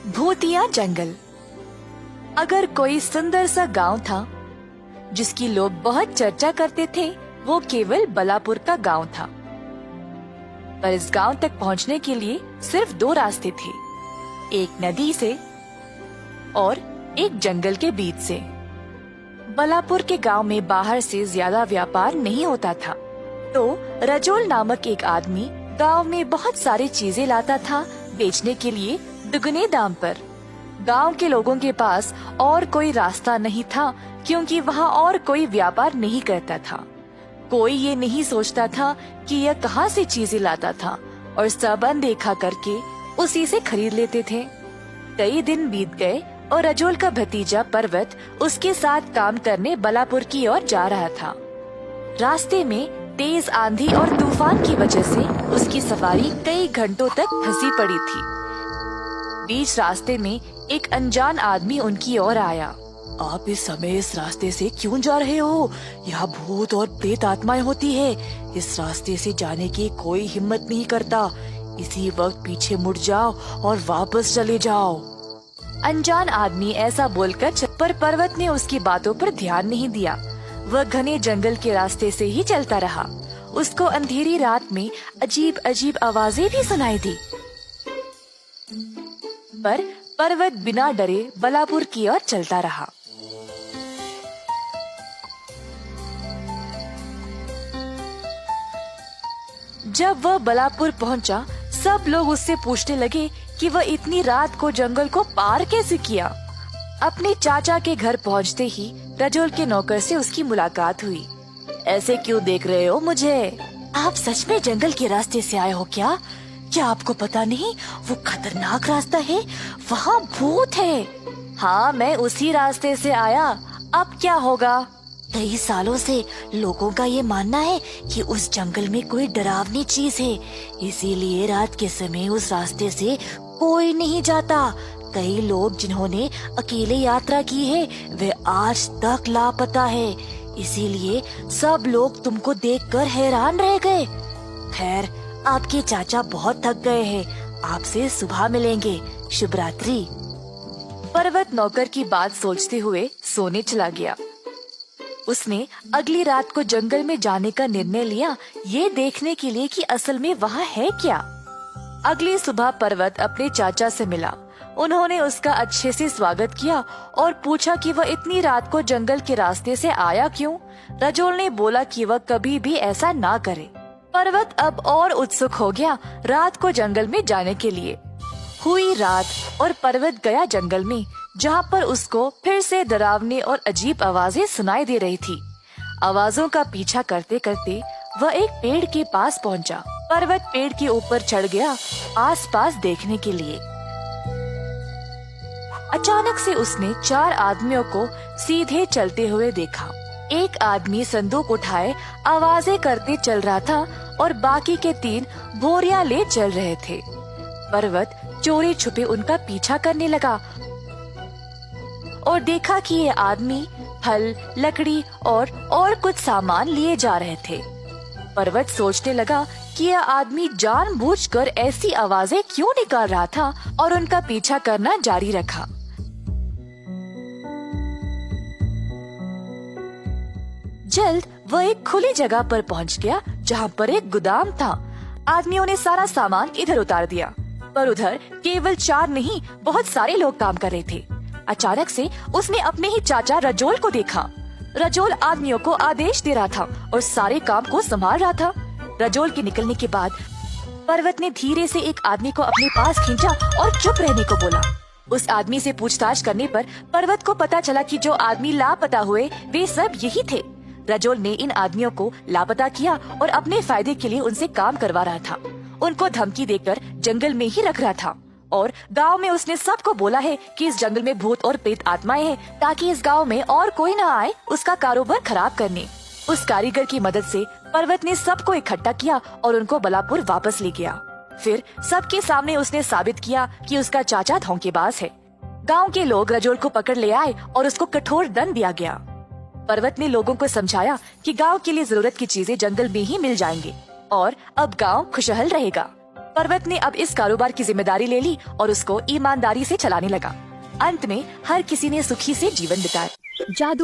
भूतिया जंगल। अगर कोई सुंदर सा गांव था जिसकी लोग बहुत चर्चा करते थे, वो केवल बलापुर का गांव था। पर इस गांव तक पहुंचने के लिए सिर्फ दो रास्ते थे, एक नदी से और एक जंगल के बीच से। बलापुर के गांव में बाहर से ज्यादा व्यापार नहीं होता था, तो रजोल नामक एक आदमी गांव में बहुत सारी चीजें लाता था बेचने के लिए दुगने दाम पर। गांव के लोगों के पास और कोई रास्ता नहीं था, क्योंकि वहाँ और कोई व्यापार नहीं करता था। कोई ये नहीं सोचता था कि यह कहाँ से चीजें लाता था, और सब अनदेखा करके उसी से खरीद लेते थे। कई दिन बीत गए और रजोल का भतीजा पर्वत उसके साथ काम करने बलापुर की ओर जा रहा था। रास्ते में तेज आंधी और तूफान की वजह से उसकी सवारी कई घंटों तक फंसी पड़ी थी। बीच रास्ते में एक अनजान आदमी उनकी ओर आया। आप इस समय इस रास्ते से क्यों जा रहे हो? यहाँ भूत और प्रेत आत्माएं होती है। इस रास्ते से जाने की कोई हिम्मत नहीं करता। इसी वक्त पीछे मुड़ जाओ और वापस चले जाओ। अनजान आदमी ऐसा बोलकर पर पर्वत ने उसकी बातों पर ध्यान नहीं दिया। वह घने जंगल के रास्ते से ही चलता रहा। उसको अंधेरी रात में अजीब अजीब आवाजें भी सुनाई दी, पर पर्वत बिना डरे बलापुर की ओर चलता रहा। जब वह बलापुर पहुंचा, सब लोग उससे पूछने लगे कि वह इतनी रात को जंगल को पार कैसे किया। अपने चाचा के घर पहुंचते ही रजोल के नौकर से उसकी मुलाकात हुई। ऐसे क्यों देख रहे हो मुझे? आप सच में जंगल के रास्ते से आए हो क्या? क्या आपको पता नहीं वो खतरनाक रास्ता है, वहाँ भूत है। हाँ, मैं उसी रास्ते से आया। अब क्या होगा? कई सालों से लोगों का ये मानना है कि उस जंगल में कोई डरावनी चीज है, इसीलिए रात के समय उस रास्ते से कोई नहीं जाता। कई लोग जिन्होंने अकेले यात्रा की है, वे आज तक लापता है। इसीलिए सब लोग तुमको देखकर हैरान रह गए। खैर, आपके चाचा बहुत थक गए हैं। आपसे सुबह मिलेंगे। शुभ रात्रि। पर्वत नौकर की बात सोचते हुए सोने चला गया। उसने अगली रात को जंगल में जाने का निर्णय लिया, ये देखने के लिए कि असल में वहाँ है क्या। अगली सुबह पर्वत अपने चाचा से मिला। उन्होंने उसका अच्छे से स्वागत किया और पूछा कि वह इतनी रात को जंगल के रास्ते से आया क्यों। रजोल ने बोला कि वह कभी भी ऐसा ना करे। पर्वत अब और उत्सुक हो गया रात को जंगल में जाने के लिए। हुई रात और पर्वत गया जंगल में, जहाँ पर उसको फिर से डरावनी और अजीब आवाजें सुनाई दे रही थी। आवाजों का पीछा करते करते वह एक पेड़ के पास पहुँचा। पर्वत पेड़ के ऊपर चढ़ गया आसपास देखने के लिए। अचानक से उसने 4 आदमियों को सीधे चलते हुए देखा। एक आदमी संदूक उठाए आवाजें करते चल रहा था और बाकी के 3 बोरियां ले चल रहे थे। पर्वत चोरी छुपे उनका पीछा करने लगा और देखा कि ये आदमी फल, लकड़ी और कुछ सामान लिए जा रहे थे। पर्वत सोचने लगा कि यह आदमी जानबूझकर ऐसी आवाजें क्यों निकाल रहा था, और उनका पीछा करना जारी रखा। जल्द वह एक खुली जगह पर पहुंच गया, जहां पर एक गोदाम था। आदमियों ने सारा सामान इधर उतार दिया, पर उधर केवल 4 नहीं, बहुत सारे लोग काम कर रहे थे। अचानक से उसने अपने ही चाचा रजोल को देखा। रजोल आदमियों को आदेश दे रहा था और सारे काम को संभाल रहा था। रजोल के निकलने के बाद पर्वत ने धीरे से एक आदमी को अपने पास खींचा और चुप रहने को बोला। उस आदमी से पूछताछ करने पर पर्वत को पता चला कि जो आदमी लापता हुए वे सब यही थे। रजोल ने इन आदमियों को लापता किया और अपने फायदे के लिए उनसे काम करवा रहा था। उनको धमकी देकर जंगल में ही रख रहा था, और गांव में उसने सबको बोला है कि इस जंगल में भूत और प्रेत आत्माएं हैं, ताकि इस गांव में और कोई न आए उसका कारोबार खराब करने। उस कारीगर की मदद से पर्वत ने सबको इकट्ठा किया और उनको बलापुर वापस ले गया। फिर सबके सामने उसने साबित किया कि उसका चाचा धोखेबाज है। गांव के लोग रजोल को पकड़ ले आए और उसको कठोर दंड दिया गया। पर्वत ने लोगों को समझाया कि गांव के लिए जरूरत की चीजें जंगल में ही मिल जाएंगे और अब गांव खुशहाल रहेगा। पर्वत ने अब इस कारोबार की जिम्मेदारी ले ली और उसको ईमानदारी से चलाने लगा। अंत में हर किसी ने सुखी से जीवन बिताया। जादू